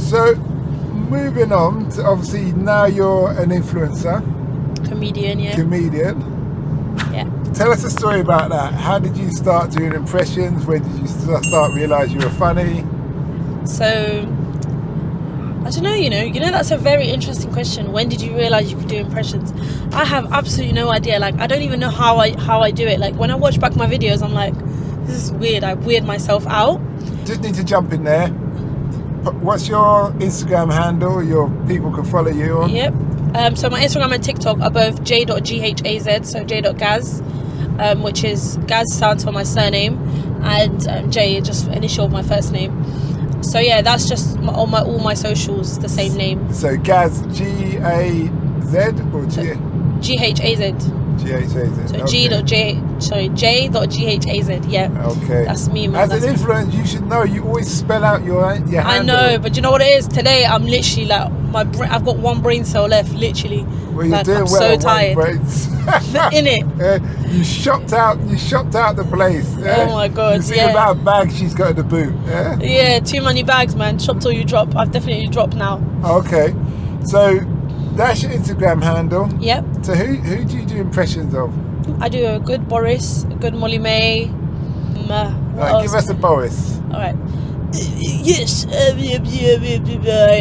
So, moving on to, obviously now you're an influencer. Comedian. Yeah. Tell us a story about that. How did you start doing impressions? When did you start realise you were funny? So, I don't know, you know, that's a very interesting question. When did you realise you could do impressions? I have absolutely no idea. Like, I don't even know how I do it. Like, when I watch back my videos, I'm like, this is weird. I weird myself out. Just need to jump in there. What's your Instagram handle? Your people can follow you on? Yep. So my Instagram and TikTok are both j.ghaz, so j.gaz, which is Gaz stands for my surname, and J just initial of my first name. So yeah, that's just all my socials, the same name. So Gaz, G-A-Z or G? G-H-A-Z. G-H-A-Z. So okay. J.ghaz, yeah. Okay. That's me, man. As an influencer, you should know, you always spell out your handle. I know, but you know what it is? Today, I'm literally like, I've got one brain cell left, literally. Well, you're like, doing I'm well. so tired. In it. You shopped out the place. Yeah? Oh my God, you see the amount of bags she's got in the boot. Yeah? Yeah, too many bags, man. Shop till you drop. I've definitely dropped now. Okay, so that's your Instagram handle. Yep. So who do you do impressions of? I do a good Boris, a good Molly May. Give us a Boris. All right. Yes, I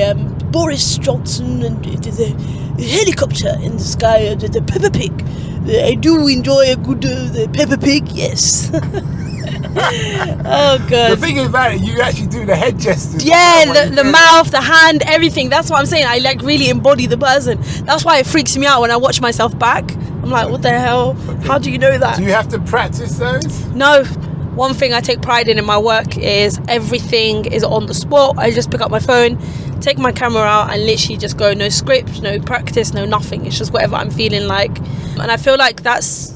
am Boris Johnson, and it is a helicopter in the sky, the Peppa Pig. I do enjoy a good Peppa Pig, yes. Oh God. The thing is about it, you actually do the head gestures. Yeah, the mouth, the hand, everything. That's what I'm saying. I like really embody the person. That's why it freaks me out when I watch myself back. I'm like, what the hell? Okay. How do you know that? Do you have to practice those? No. One thing I take pride in my work is everything is on the spot. I just pick up my phone, take my camera out, and literally just go. No script, no practice, no nothing. It's just whatever I'm feeling like. And I feel like that's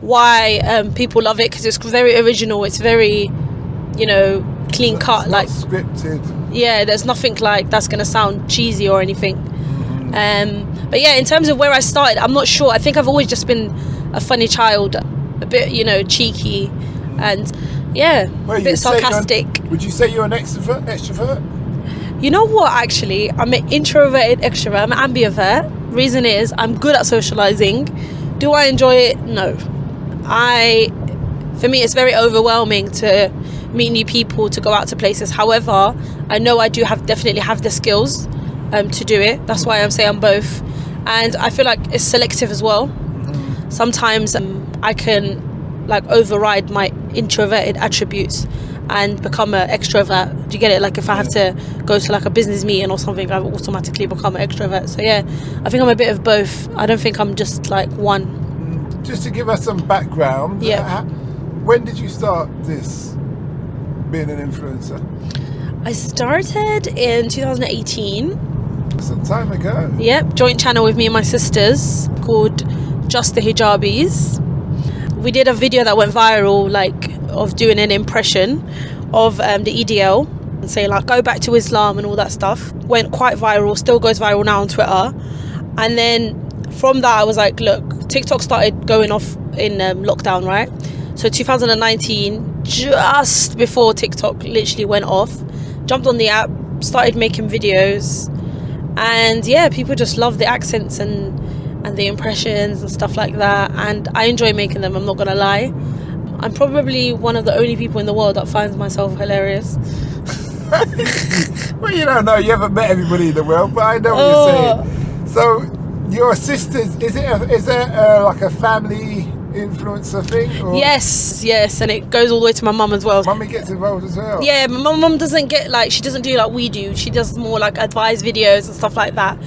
why people love it, because it's very original. It's very, clean cut. Like scripted. Yeah, there's nothing like that's gonna sound cheesy or anything. But yeah, in terms of where I started, I'm not sure. I think I've always just been a funny child, a bit, cheeky, and a bit sarcastic. Would you say you're an extrovert? You know what? Actually, I'm an introverted extrovert. I'm an ambivert. Reason is, I'm good at socializing. Do I enjoy it? No. For me, it's very overwhelming to meet new people, to go out to places. However, I know I do definitely have the skills to do it. That's why I'm saying I'm both. And I feel like it's selective as well. Sometimes I can override my introverted attributes and become an extrovert. Do you get it? Like if I have to go to a business meeting or something, I automatically become an extrovert. So yeah, I think I'm a bit of both. I don't think I'm just one. Just to give us some background, when did you start being an influencer? I started in 2018. Some time ago. Yep, joint channel with me and my sisters called Just the Hijabis. We did a video that went viral, of doing an impression of the EDL and saying go back to Islam and all that stuff. Went quite viral, still goes viral now on Twitter. And then from that I was like, look, TikTok started going off in lockdown, right? So 2019, just before TikTok literally went off, jumped on the app, started making videos, and yeah, people just love the accents and the impressions and stuff like that, and I enjoy making them, I'm not gonna lie. I'm probably one of the only people in the world that finds myself hilarious. Well, you don't know, you haven't met everybody in the world, but I know what you're saying. So your sisters, is it a family influencer thing? Or? Yes, and it goes all the way to my mum as well. Mummy gets involved as well? Yeah, my mum doesn't get she doesn't do like we do. She does more advice videos and stuff like that.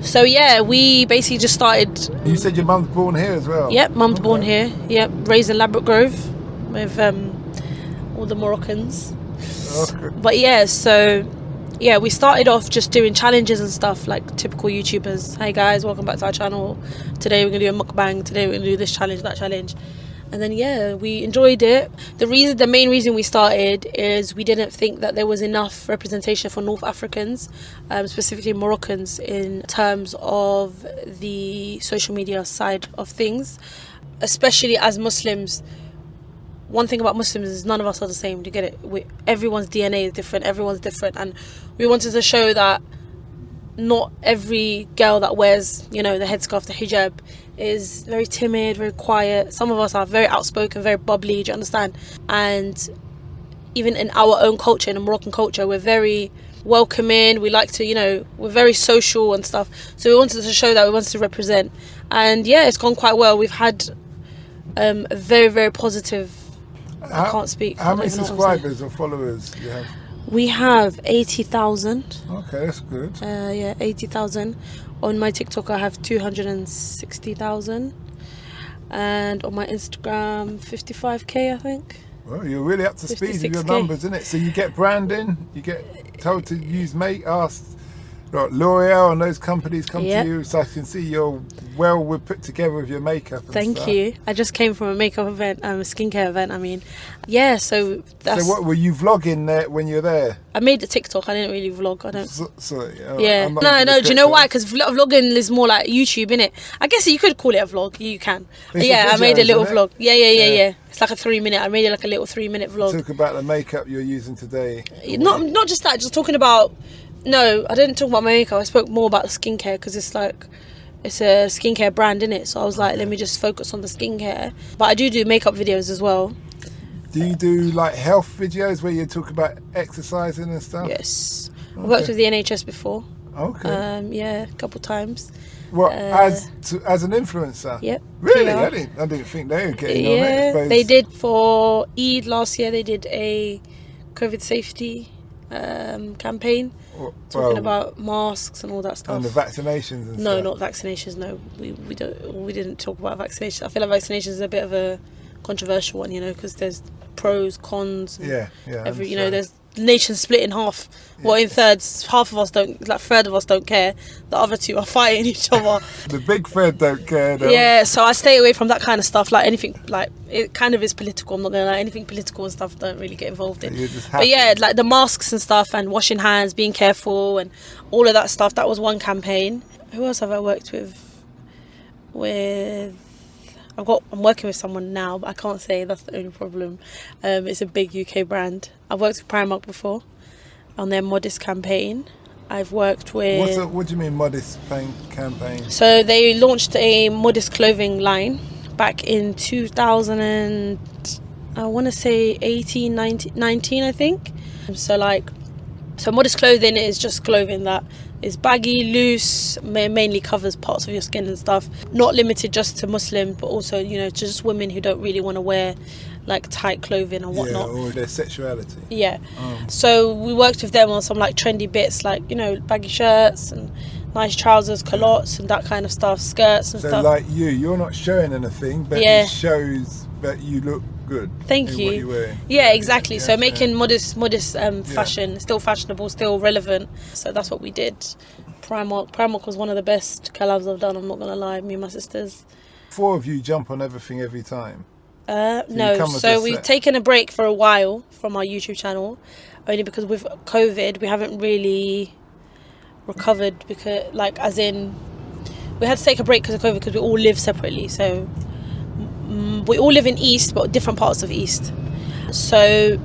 So yeah, we basically just started. You said your mum's born here as well? Yep, mum's born here. Yep, raised in Ladbroke Grove with all the Moroccans. Okay. But yeah, so yeah, we started off just doing challenges and stuff like typical YouTubers. Hey guys, welcome back to our channel. Today we're gonna do a mukbang. Today we're gonna do this challenge, that challenge. And then yeah, we enjoyed it. The main reason we started is we didn't think that there was enough representation for North Africans, specifically Moroccans, in terms of the social media side of things, especially as Muslims. One thing about Muslims is none of us are the same. Do you get it? Everyone's DNA is different. Everyone's different, and we wanted to show that not every girl that wears, you know, the headscarf, the hijab, is very timid, very quiet. Some of us are very outspoken, very bubbly, do you understand? And even in our own culture, in the Moroccan culture, we're very welcoming. We like to, you know, we're very social and stuff. So we wanted to show that, we wanted to represent. And yeah, it's gone quite well. We've had a very, very positive... I can't speak. How many subscribers or followers do you have? We have 80,000. Okay, that's good. Yeah, 80,000. On my TikTok, I have 260,000. And on my Instagram, 55k, I think. Well, you're really up to speed with your 56K. numbers, isn't it? So you get branding, you get told to use L'Oreal and those companies come to you, so I can see you're well put together with your makeup and Thank stuff. you. I just came from a makeup event, a skincare event, I mean. Yeah, so that's... So what, were you vlogging there when you're there? I made a TikTok, I didn't really vlog, I don't... Yeah. No, do you know why? Because vlogging is more like YouTube, innit? I guess you could call it a vlog, you can. It's I made a little vlog. Yeah. Yeah. It's like a 3-minute, I made it like a little 3-minute vlog. Talk about the makeup you're using today. Not just that, just talking about... No, I didn't talk about my makeup. I spoke more about the skincare because it's a skincare brand, innit? So I was like, let me just focus on the skincare. But I do makeup videos as well. Do you do like health videos where you talk about exercising and stuff? Yes. I worked with the NHS before. Okay. Yeah, a couple times. What, as an influencer? Yep. Really? PR. I didn't think they were getting on it. Yeah, they did for Eid last year. They did a COVID safety campaign. Talking about masks and all that stuff. And the vaccinations and No, stuff. not vaccinations. No, we didn't talk about vaccinations. I feel like vaccinations is a bit of a controversial one, you know, because there's pros, cons. And you know, there's nations split in half. Well, in thirds, half of us don't, like, third of us don't care. The other two are fighting each other. The big third don't care, though. Yeah, so I stay away from that kind of stuff. Like anything, like it kind of is political. I'm not gonna lie, anything political and stuff, don't really get involved in. But yeah, like the masks and stuff, and washing hands, being careful, and all of that stuff. That was one campaign. Who else have I worked with? I'm working with someone now, but I can't say. That's the only problem. It's a big UK brand. I've worked with Primark before on their Modest campaign. I've worked with... What do you mean Modest campaign? So they launched a Modest clothing line back in 2000 and I want to say 18, 19, I think. So Modest clothing is just clothing that is baggy, loose, mainly covers parts of your skin and stuff. Not limited just to Muslims, but also, you know, to just women who don't really want to wear like tight clothing and whatnot. Yeah, or their sexuality. Yeah. So we worked with them on some like trendy bits, like, you know, baggy shirts and nice trousers, culottes and that kind of stuff, skirts and stuff. So like you're not showing anything, but it shows that you look good. Thank in you. What you're wearing. Yeah, exactly. So making modest fashion, still fashionable, still relevant. So that's what we did. Primark was one of the best collabs I've done, I'm not gonna lie, me and my sisters. 4 of you jump on everything every time. No, so we've taken a break for a while from our YouTube channel, only because with COVID we haven't really recovered, because like as in we had to take a break because of COVID because we all live separately. So we all live in East but different parts of East, so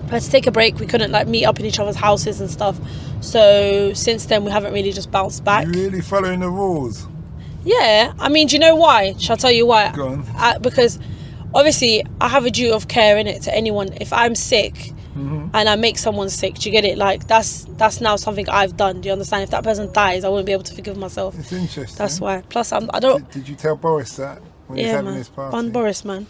we had to take a break. We couldn't like meet up in each other's houses and stuff, so since then we haven't really just bounced back. You're really following the rules. Yeah, I mean, do you know why? Shall I tell you why? Go on. Because obviously I have a duty of care in it to anyone. If I'm sick and I make someone sick, do you get it? Like that's now something I've done. Do you understand? If that person dies, I wouldn't be able to forgive myself. It's interesting. That's why. Plus, I don't. Did you tell Boris that when he's having his party? On Boris, man.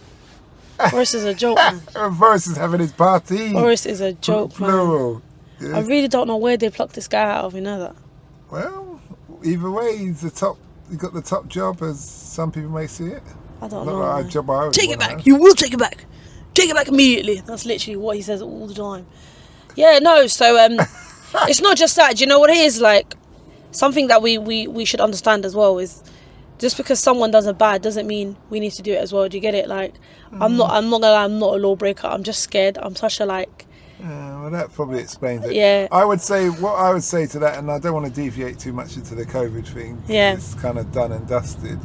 Boris is a joke, man. Boris is having his party. Boris is a joke, Plural. man. Yeah. I really don't know where they plucked this guy out of. You know that? Well, either way, he's the top. He got the top job, as some people may see it. I don't Not know. like a job I would Take it wanna back. have. You will take it back. Take it back immediately. That's literally what he says all the time. Yeah, no. So it's not just that. Do you know what it is? Like something that we should understand as well is just because someone does a bad doesn't mean we need to do it as well. Do you get it? Like I'm not gonna lie, I'm not a lawbreaker. I'm just scared. I'm such a like. Yeah, well, that probably explains it. Yeah. I would say to that, and I don't want to deviate too much into the COVID thing. Yeah. It's kind of done and dusted.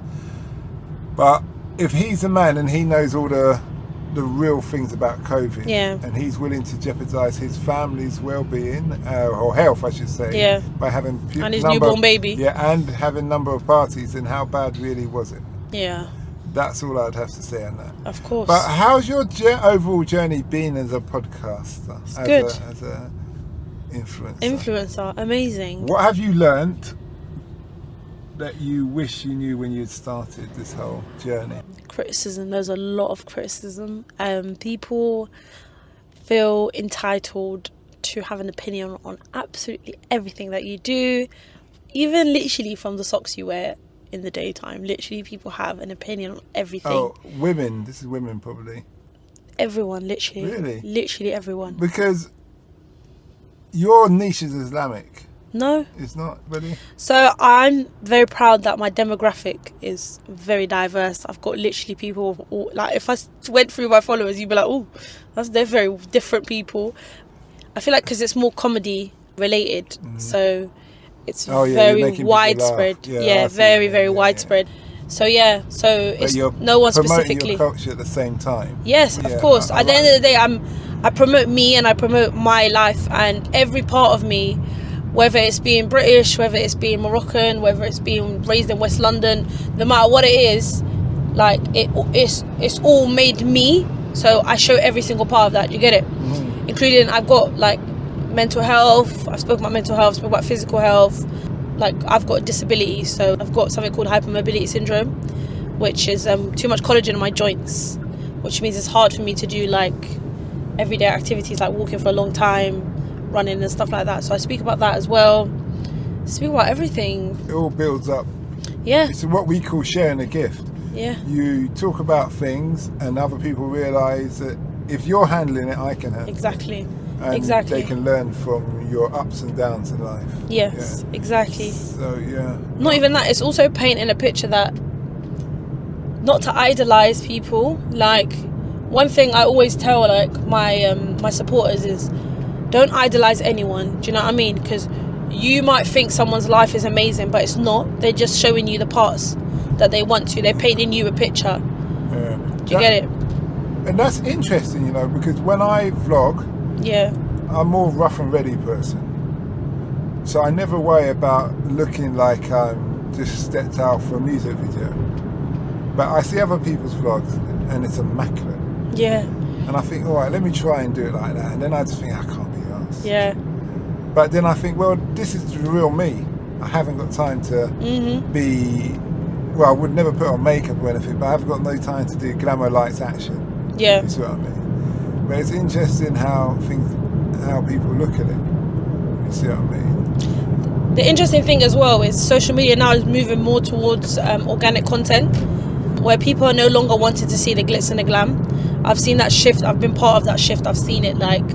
But if he's a man and he knows all the the real things about COVID. Yeah. And he's willing to jeopardise his family's well-being, or health, I should say, Yeah. by having And his newborn baby. Yeah, and having number of parties. And how bad really was it? Yeah. That's all I'd have to say on that. Of course. But how's your overall journey been as a podcaster? It's good. As a influencer. Influencer, amazing. What have you learnt that you wish you knew when you'd started this whole journey? Criticism. There's a lot of criticism. People feel entitled to have an opinion on absolutely everything that you do, even literally from the socks you wear in the daytime. Literally, people have an opinion on everything. Oh, women. This is women probably. Everyone, literally. Really? Literally everyone. Because your niche is Islamic. No. It's not, really? So I'm very proud that my demographic is very diverse. I've got literally people of all, like if I went through my followers, you'd be like, oh, they're very different people. I feel like because it's more comedy related, so it's very widespread. Very widespread. So so it's no one specifically. Your culture at the same time. Yes, of course. At the end of the day, I promote me and I promote my life and every part of me, whether it's being British, whether it's being Moroccan, whether it's being raised in West London, no matter what it is, like it's all made me. So I show every single part of that. You get it? Including I've got like mental health. I've spoken about mental health, spoken about physical health. Like I've got disabilities, so I've got something called hypermobility syndrome, which is too much collagen in my joints, which means it's hard for me to do like everyday activities like walking for a long time, running and stuff like that. So I speak about that as well. Speak about everything. It all builds up. Yeah. It's what we call sharing a gift. Yeah. You talk about things and other people realise that if you're handling it, I can handle it. Exactly. And they can learn from your ups and downs in life. Yes, exactly. So, yeah. Not even that, it's also painting a picture that not to idolise people. Like, one thing I always tell like my supporters is don't idolise anyone. Do you know what I mean? Because you might think someone's life is amazing, but it's not. They're just showing you the parts that they want to. They're painting you a picture. Yeah. Do you get it? And that's interesting, you know, because when I vlog, I'm more rough and ready person. So I never worry about looking like I'm just stepped out for a music video. But I see other people's vlogs and it's immaculate. Yeah. And I think, all right, let me try and do it like that. And then I just think, I can't be arsed. Yeah. But then I think, well, this is the real me. I haven't got time to be... Well, I would never put on makeup or anything, but I've got no time to do glamour lights action. Yeah. You see what I mean? But it's interesting how people look at it. You see what I mean? The interesting thing as well is social media now is moving more towards organic content, where people are no longer wanting to see the glitz and the glam. I've seen that shift. I've been part of that shift. I've seen it, like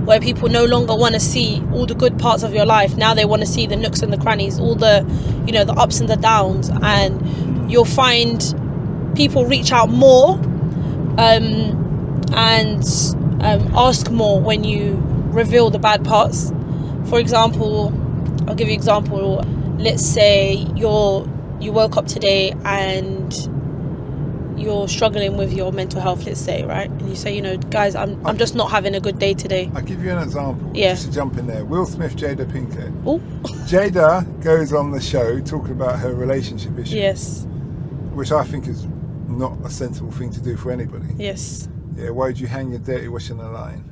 where people no longer want to see all the good parts of your life. Now they want to see the nooks and the crannies, all the, you know, the ups and the downs. And you'll find people reach out more and ask more when you reveal the bad parts. For example, I'll give you an example. Let's say you woke up today and you're struggling with your mental health, let's say, right? And you say, you know, guys, I'm just not having a good day today. I'll give you an example. Yeah. Just to jump in there. Will Smith, Jada Pinkett. Oh. Jada goes on the show talking about her relationship issues. Yes. Which I think is not a sensible thing to do for anybody. Yes. Yeah, why would you hang your dirty washing the line?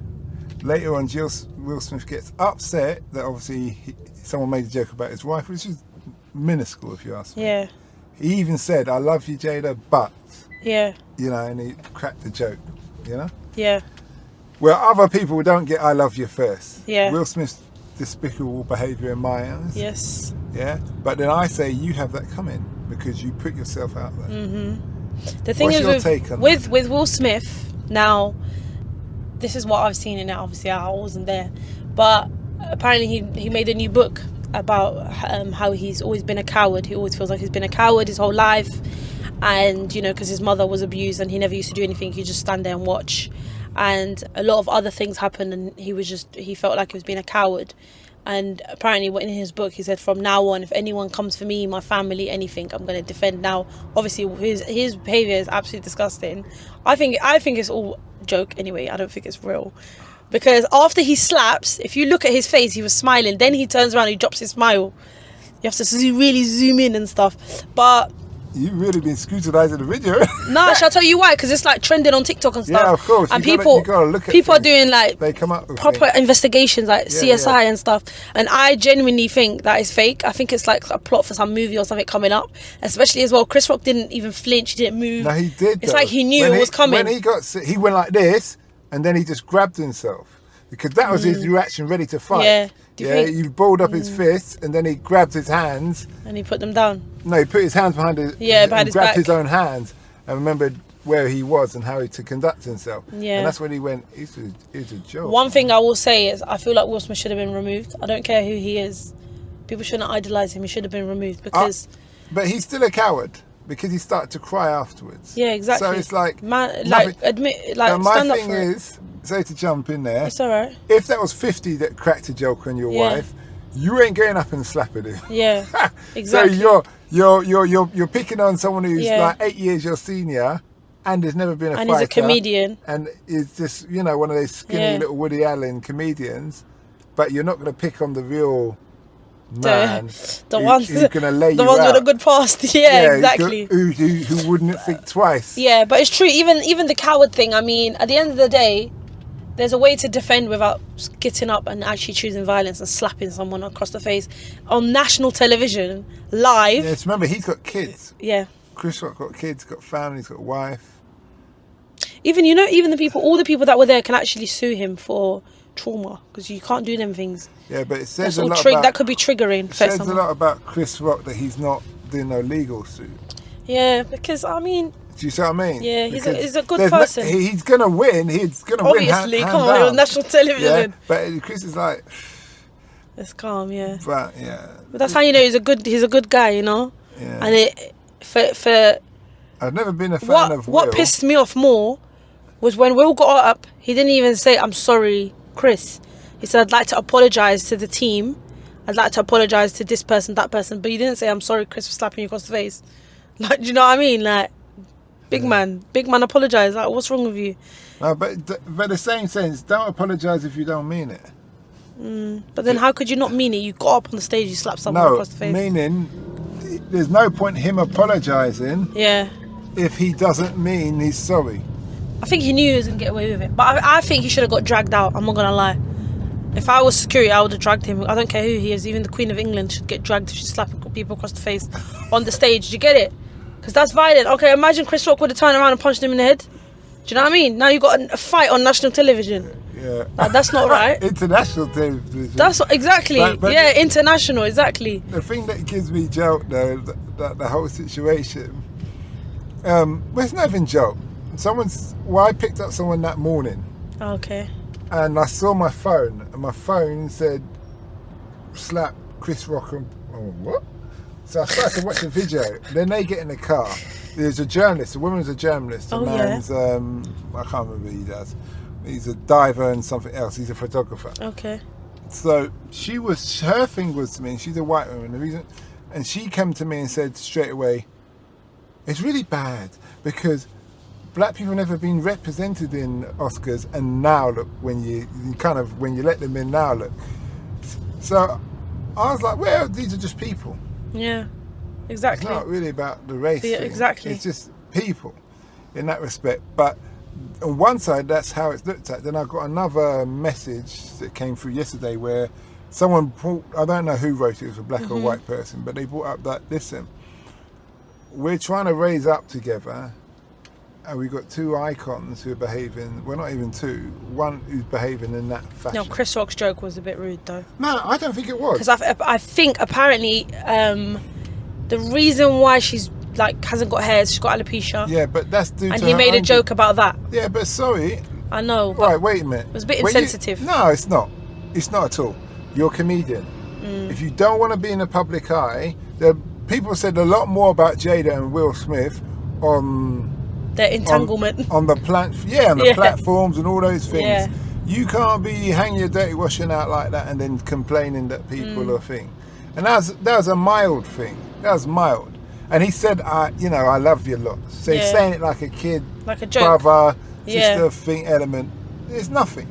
Later on, Will Smith gets upset that obviously someone made a joke about his wife, which is minuscule if you ask me. Yeah. He even said, I love you, Jada, but... Yeah. You know, and he cracked the joke, you know? Yeah. Well, other people don't get I love you first. Yeah. Will Smith's despicable behaviour in my eyes. Yes. Yeah. But then I say you have that coming because you put yourself out there. Mm-hmm. The thing What's your is take on with Will Smith, now, this is what I've seen in it. Obviously, I wasn't there. But apparently he made a new book about how he's always been a coward. He always feels like he's been a coward his whole life. And, you know, because his mother was abused and he never used to do anything. He'd just stand there and watch. And a lot of other things happened and he felt like he was being a coward. And apparently in his book, he said, from now on, if anyone comes for me, my family, anything, I'm going to defend. Now, obviously, his behaviour is absolutely disgusting. I think it's all joke anyway. I don't think it's real. Because after he slaps, if you look at his face, he was smiling. Then he turns around and he drops his smile. You have to really zoom in and stuff. But you've really been scrutinising the video. Nah, shall I tell you why? Because it's like trending on TikTok and stuff. Yeah, of course. And you gotta look at people things. are doing like they come up with proper things. investigations, like CSI and stuff. And I genuinely think that is fake. I think it's like a plot for some movie or something coming up. Especially as well, Chris Rock didn't even flinch. He didn't move. No, he did. It's like he knew it was coming. When he got sick, he went like this, and then he just grabbed himself because that was his reaction, ready to fight. Yeah. He balled up his fists, and then he grabbed his hands. And he put them down. No, he put his hands behind his. Behind his grabbed back. his own hands and remembered where he was and how he to conduct himself. Yeah. And that's when he went. It's a joke. One thing I will say is I feel like Will Smith should have been removed. I don't care who he is. People shouldn't idolise him. He should have been removed because. But he's still a coward because he started to cry afterwards. Yeah, exactly. So it's like, man, admit, my stand up thing for it. is, sorry to jump in there. It's alright. If that was 50 that cracked a joke on your wife, you ain't going up and slapping him. Yeah, exactly. So you're picking on someone who's like 8 years your senior, and has never been a fighter. And he's a comedian. And is just one of those skinny little Woody Allen comedians. But you're not going to pick on the real man who's going to lay you out. The ones with a good past. Yeah, exactly. Who wouldn't think twice. Yeah, but it's true. Even the coward thing. I mean, at the end of the day, there's a way to defend without getting up and actually choosing violence and slapping someone across the face on national television live. Yes, remember he's got kids. Yeah. Chris Rock got kids, got families, got a wife. Even all the people that were there can actually sue him for trauma because you can't do them things. Yeah, but it says a lot lot about, that could be triggering. It says a lot about Chris Rock that he's not doing no legal suit. Yeah, because I mean. Do you see what I mean? Yeah, he's a good person. He's gonna win. He's gonna win. Obviously, come on, on national television. Yeah, but Chris is like. It's calm, yeah. But that's how you know he's a good guy, you know. Yeah. And for I've never been a fan of Will. What pissed me off more was when Will got up. He didn't even say, "I'm sorry, Chris." He said, "I'd like to apologise to the team. I'd like to apologise to this person, that person." But he didn't say, "I'm sorry, Chris, for slapping you across the face." Like, do you know what I mean? Like, big man, apologise. Like, what's wrong with you? No, but the same sense, don't apologise if you don't mean it. But then how could you not mean it? You got up on the stage, you slapped someone across the face. Meaning, there's no point him apologising. Yeah. If he doesn't mean he's sorry. I think he knew he was going to get away with it. But I think he should have got dragged out. I'm not going to lie. If I was security, I would have dragged him. I don't care who he is. Even the Queen of England should get dragged if she's slapping people across the face on the stage. Do you get it? Because that's violent. Okay, imagine Chris Rock would have turned around and punched him in the head. Do you know what I mean? Now you've got a fight on national television. Yeah. Like, that's not right. International television. That's exactly. But yeah, international, exactly. The thing that gives me joke though, the whole situation. It's not even joke. I picked up someone that morning. Okay. And I saw my phone, and my phone said, "Slap Chris Rock." And what? So I started to watch the video. Then they get in the car. There's a journalist. The woman's a journalist. The man's I can't remember what he does. He's a diver and something else. He's a photographer. Okay. So her thing was to me, and she's a white woman. And she came to me and said straight away, "It's really bad because black people never been represented in Oscars, and now look when you let them in now look." So I was like, well, these are just people. Yeah, exactly. It's not really about the race thing. Exactly. It's just people in that respect. But on one side, that's how it's looked at. Then I got another message that came through yesterday where someone I don't know who wrote it, it was a black or white person, but they brought up that, listen, we're trying to raise up together, and we've got two icons who are behaving, well, not even two, one who's behaving in that fashion. No, Chris Rock's joke was a bit rude though. No, I don't think it was. Because I think apparently the reason why she's like hasn't got hair, she's got alopecia. Yeah, but that's due to and he made a joke about that. Yeah, but sorry. I know. Right, wait a minute. It was a bit insensitive. No, it's not. It's not at all. You're a comedian. If you don't want to be in the public eye, people said a lot more about Jada and Will Smith on their entanglement on the platforms and all those things. Yeah. You can't be hanging your dirty washing out like that and then complaining that people are thing. And that was a mild thing. That was mild. And he said, I love you lot. So he's saying it like a kid, like a joke. brother, sister thing element. It's nothing.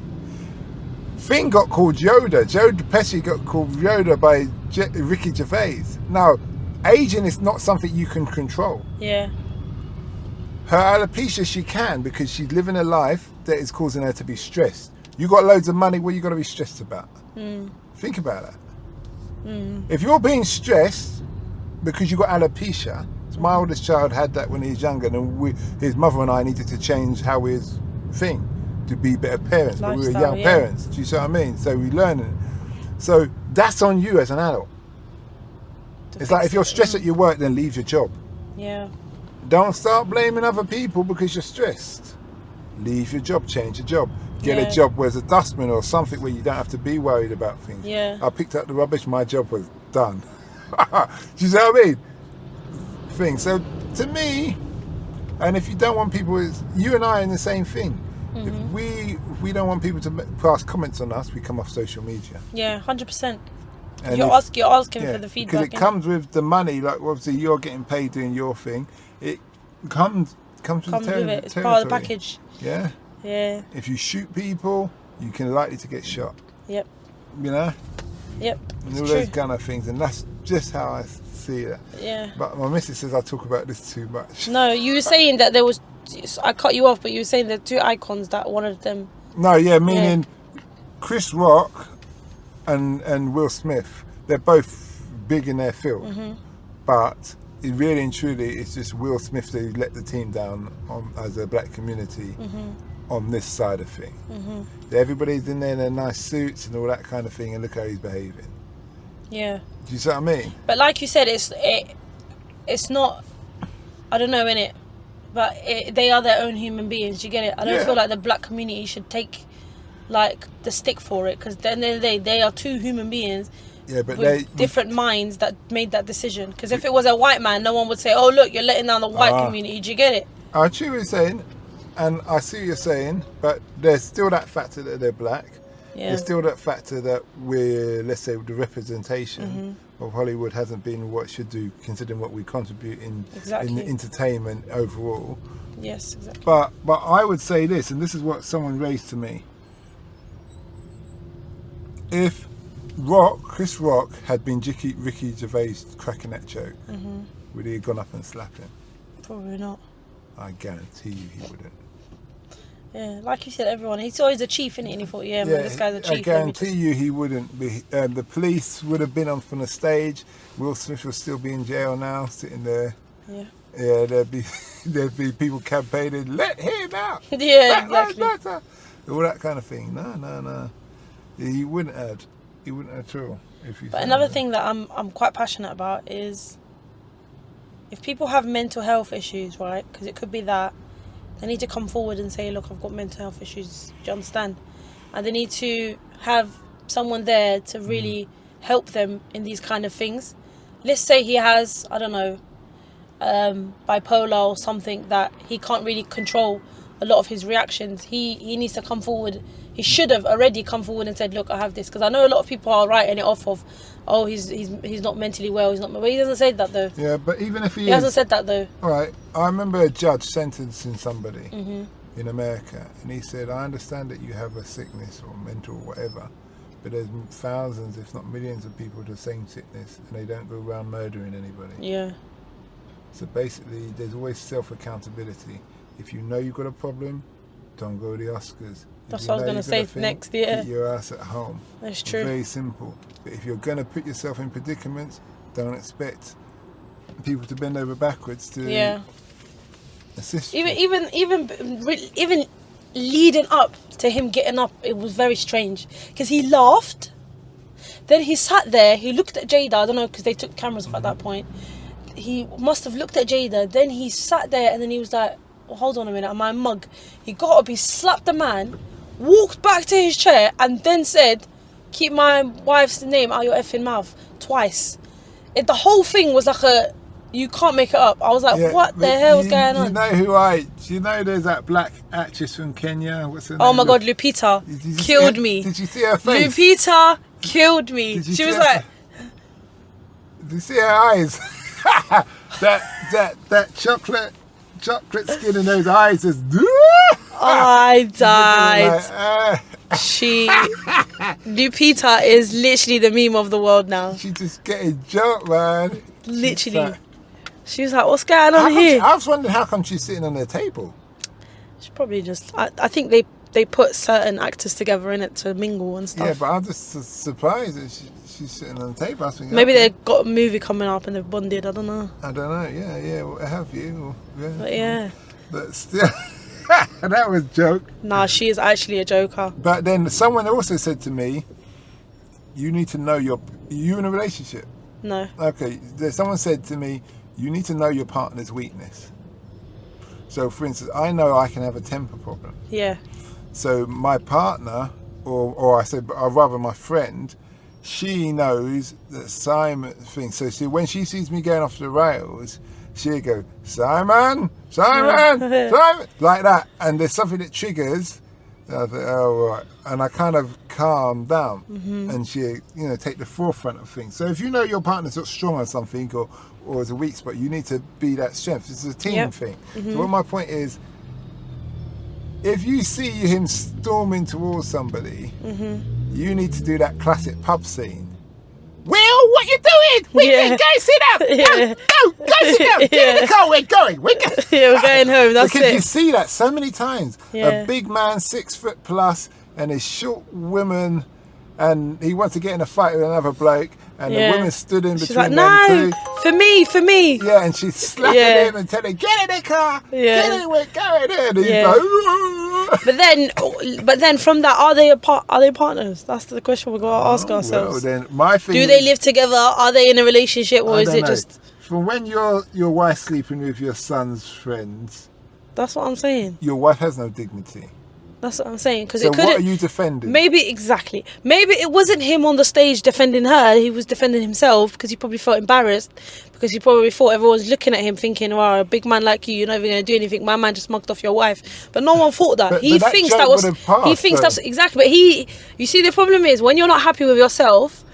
Thing got called Yoda. Joe Pesci got called Yoda by Ricky Gervais. Now, aging is not something you can control. Yeah. Her alopecia, she can, because she's living a life that is causing her to be stressed. You got loads of money, what you got to be stressed about? Think about that. If you're being stressed because you got alopecia, so my oldest child had that when he was younger, and his mother and I needed to change how his thing to be better parents, but we were young parents. Do you see what I mean? So we learned it. So that's on you as an adult. It's like if you're stressed at your work, then leave your job. Yeah. Don't start blaming other people because you're stressed. Leave your job, change your job. Get a job where there's a dustman or something where you don't have to be worried about things. Yeah. I picked up the rubbish, my job was done. Do you see what I mean? So to me, and if you don't want people, you and I are in the same thing. If we don't want people to pass comments on us, we come off social media. Yeah, 100%. And you're asking for the feedback. Because it comes with the money, like obviously you're getting paid doing your thing. It comes with it. It's part of the package. Yeah. Yeah. If you shoot people, you can likely to get shot. Yep. You know? Yep. And all those kind of things, and that's just how I see that. Yeah. But my missus says I talk about this too much. No, you were saying that there was, I cut you off, but you were saying there are two icons that one of them. No, meaning Chris Rock and Will Smith. They're both big in their field, but it really and truly it's just Will Smith who let the team down as a black community on this side of thing. Everybody's in there in their nice suits and all that kind of thing, and look how he's behaving. Yeah. Do you see what I mean? But like you said, it's not, I don't know, innit? But they are their own human beings. You get it? I don't feel like the black community should take like the stick for it, because at the end of the day, they are two human beings. Yeah, but with different minds that made that decision. Because if it was a white man, no one would say, "Oh, look, you're letting down the white community." Do you get it? I see what you're saying, and I see what you're saying, but there's still that factor that they're black. Yeah. There's still that factor that we're, let's say, the representation of Hollywood hasn't been what it should do, considering what we contribute in entertainment overall. Yes, exactly. But I would say this, and this is what someone raised to me. If Chris Rock had been Ricky Gervais cracking that joke, would he have gone up and slapped him? Probably not. I guarantee you he wouldn't. Yeah, like you said, he's always a chief, isn't he? And he thought, man, this guy's a chief. I guarantee you he wouldn't be. The police would have been on from the stage. Will Smith will still be in jail now, sitting there. Yeah. Yeah, there'd be people campaigning, let him out. Yeah, exactly. All that kind of thing. No. He wouldn't have. He wouldn't at all. But another thing that I'm quite passionate about is if people have mental health issues, right? Because it could be that. They need to come forward and say, look, I've got mental health issues. Do you understand? And they need to have someone there to really help them in these kind of things. Let's say he has, I don't know, bipolar or something that he can't really control a lot of his reactions. He needs to come forward. He should have already come forward and said, look, I have this. Because I know a lot of people are writing it off of, oh, he's not mentally well. He's not. But he doesn't say that though. Yeah, but even if he hasn't said that though. All right. I remember a judge sentencing somebody in America, and he said, I understand that you have a sickness or mental whatever, but there's thousands, if not millions, of people with the same sickness, and they don't go around murdering anybody. Yeah. So basically, there's always self-accountability. If you know you've got a problem, don't go to the Oscars. That's what I was going to say next, yeah. Keep your ass at home. That's true. Very simple. But if you're going to put yourself in predicaments, don't expect people to bend over backwards to assist you. Even leading up to him getting up, it was very strange. Because he laughed, then he sat there, he looked at Jada, I don't know, because they took cameras off at that point. He must have looked at Jada, then he sat there and then he was like, well, hold on a minute, am I a mug? He got up, he slapped the man, walked back to his chair and then said, keep my wife's name out your effing mouth, twice. The whole thing was like you can't make it up. I was like, what the hell is going on? Do you know there's that black actress from Kenya? What's her name? Oh my God, Lupita killed me. Did you see her face? Lupita killed me. She was like... Did you see her eyes? that chocolate skin in those eyes is... I died. Like, Lupita is literally the meme of the world now. She's just getting joked, man. Literally. She was like, what's going on here? I was wondering how come she's sitting on their table. She probably just... I think they put certain actors together in it to mingle and stuff. Yeah, but I'm just surprised that she's sitting on the table. I was thinking, maybe they've got a movie coming up and they've bonded. I don't know. Yeah, what have you? Yeah. But yeah. But still, that was a joke. Nah, she is actually a joker. But then someone also said to me, you need to know you in a relationship? No. Okay, someone said to me, you need to know your partner's weakness. So for instance, I know I can have a temper problem. Yeah. So my partner, or rather my friend, she knows that Simon thinks. So when she sees me going off the rails, she'll go, Simon, like that. And there's something that triggers. I think, oh, right. And I kind of calm down, and she, take the forefront of things. So if you know your partner's not strong on something or is a weak spot, you need to be that strength. It's a team thing. So what my point is, if you see him storming towards somebody, you need to do that classic pub scene. Will, what you doing? Go sit down. Go sit down. Get in the car. We're going. We're going home. That's because it. You see that so many times. Yeah. A big man, 6 foot plus, and a short woman, and he wants to get in a fight with another bloke, and the woman stood in between. She's like, them no, two. for me. Yeah, and she's slapping him and telling him, get in the car. Get in, we're going in. And he's like, But then from that, are they partners? That's the question we're going to ask ourselves. Well, then my thing do they live together? Are they in a relationship, or is it just? From when your wife sleeping with your son's friends, that's what I'm saying. Your wife has no dignity. That's what I'm saying. Because so what are you defending? Maybe it wasn't him on the stage defending her. He was defending himself because he probably felt embarrassed, because he probably thought everyone's looking at him thinking, wow, a big man like you're not even going to do anything. My man just mugged off your wife. But no one thought that. But he that thinks joke that was. would have passed, he thinks though. that's exactly. But you see, the problem is when you're not happy with yourself,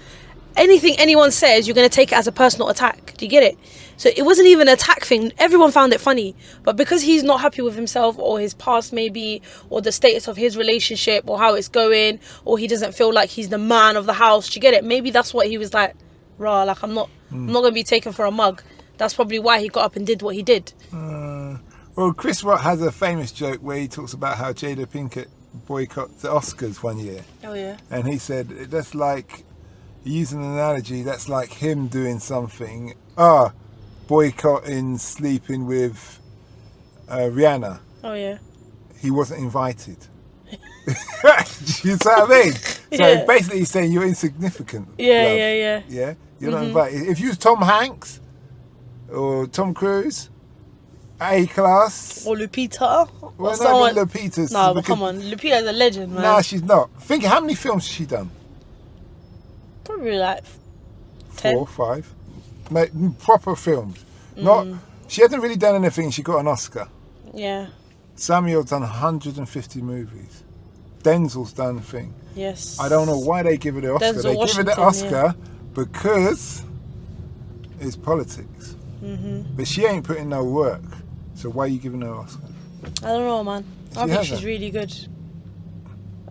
anything anyone says, you're going to take it as a personal attack. Do you get it? So it wasn't even an attack thing. Everyone found it funny. But because he's not happy with himself, or his past maybe, or the status of his relationship, or how it's going, or he doesn't feel like he's the man of the house, do you get it? Maybe that's what he was like, rah, like I'm not going to be taken for a mug. That's probably why he got up and did what he did. Well, Chris Rock has a famous joke where he talks about how Jada Pinkett boycotted the Oscars one year. Oh, yeah. And he said, that's like, using an analogy, that's like him doing something, boycotting sleeping with Rihanna. Oh, yeah. He wasn't invited. You see what I mean? So basically he's saying you're insignificant. Yeah. Yeah? You're not invited. If you was Tom Hanks or Tom Cruise, A-class. Or Lupita. Well, or someone... no, but Lupita's... No, but come on. Lupita's a legend, man. No, she's not. Think, how many films has she done? Probably like 10. 4, 5. Proper films. Not. She hasn't really done anything. She got an Oscar. Yeah. Samuel's done 150 movies. Denzel's done a thing. Yes. I don't know why they give her the Oscar. They give her the Oscar because it's politics. But she ain't putting no work. So why are you giving her an Oscar? I don't know, man. I think she's really good.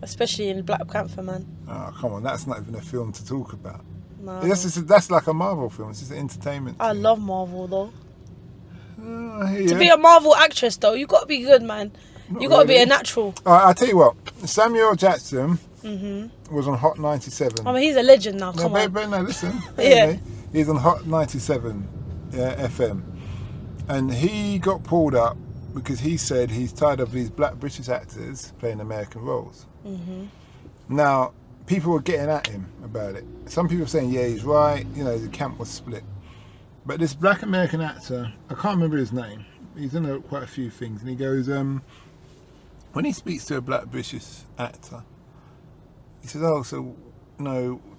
Especially in Black Panther, man. Oh, come on. That's not even a film to talk about. No. That's like a Marvel film. It's just an entertainment I thing. love Marvel, though. Yeah. To be a Marvel actress, though, you got to be good, man. You got to be a natural. I'll tell you what. Samuel Jackson was on Hot 97. I mean, he's a legend now. Come on. No, listen. Yeah. He's on Hot 97 FM. And he got pulled up because he said he's tired of these black British actors playing American roles. Now, people were getting at him about it. Some people were saying, yeah, he's right. The camp was split. But this black American actor, I can't remember his name. He's in quite a few things. And he goes, when he speaks to a black British actor, he says, oh, so,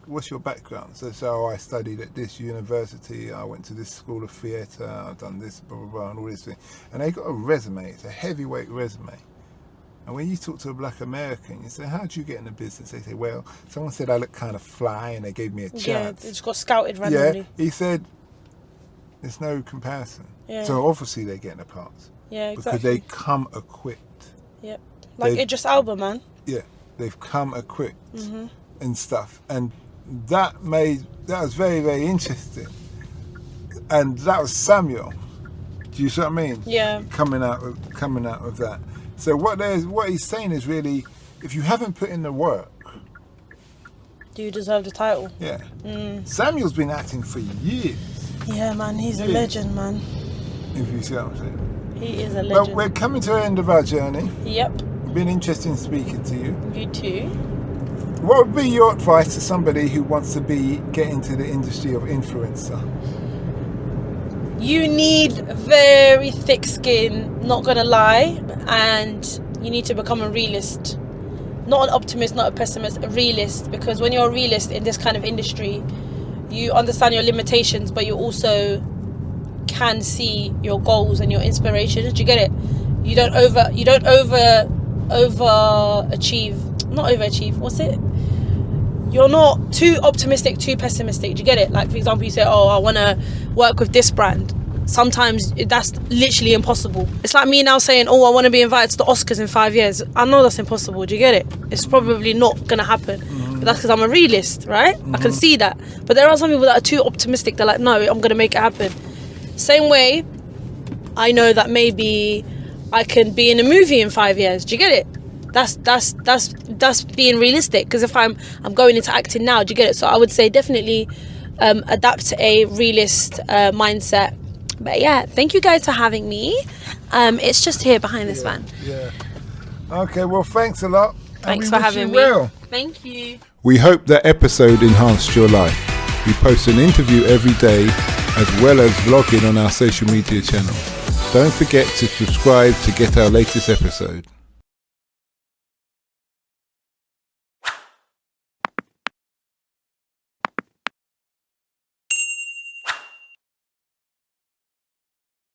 what's your background? So I studied at this university, I went to this school of theatre, I've done this, blah, blah, blah, and all this thing. And they got a resume, it's a heavyweight resume. And when you talk to a black American, you say, how'd you get in the business? They say, well, someone said I look kind of fly and they gave me a chance. Yeah, they just got scouted randomly. Yeah, he said, there's no comparison. Yeah. So obviously they're getting the parts. Yeah, exactly. Because they come equipped. Yep. Like Idris Elba, man. Yeah, they've come equipped and stuff, and that was very, very interesting. And that was Samuel. Do you see what I mean? Yeah. Coming out of that. So what he's saying is really, if you haven't put in the work, do you deserve the title? Yeah. Samuel's been acting for years. Yeah, man, he's a legend, man. If you see what I'm saying. He is a legend. Well, we're coming to the end of our journey. Yep. Been interesting speaking to you. You too. What would be your advice to somebody who wants to get into the industry of influencer? You need very thick skin, not gonna lie, and you need to become a realist. Not an optimist, not a pessimist, a realist, because when you're a realist in this kind of industry, you understand your limitations, but you also can see your goals and your inspirations. Do you get it? You don't overachieve. What's it? You're not too optimistic, too pessimistic. Do you get it? Like, for example, you say, oh, I want to work with this brand. Sometimes that's literally impossible. It's like me now saying, oh, I want to be invited to the Oscars in 5 years. I know that's impossible. Do you get it? It's probably not going to happen. But that's because I'm a realist, right? I can see that. But there are some people that are too optimistic. They're like, no, I'm going to make it happen. Same way, I know that maybe I can be in a movie in 5 years. Do you get it? That's being realistic, because if I'm going into acting now, do you get it? So I would say definitely adapt to a realist mindset. But yeah, thank you guys for having me. It's just here behind this van. Yeah. Okay, well, thanks a lot. Thanks for having me. Thank you. We hope that episode enhanced your life. We post an interview every day, as well as vlogging on our social media channel. Don't forget to subscribe to get our latest episode.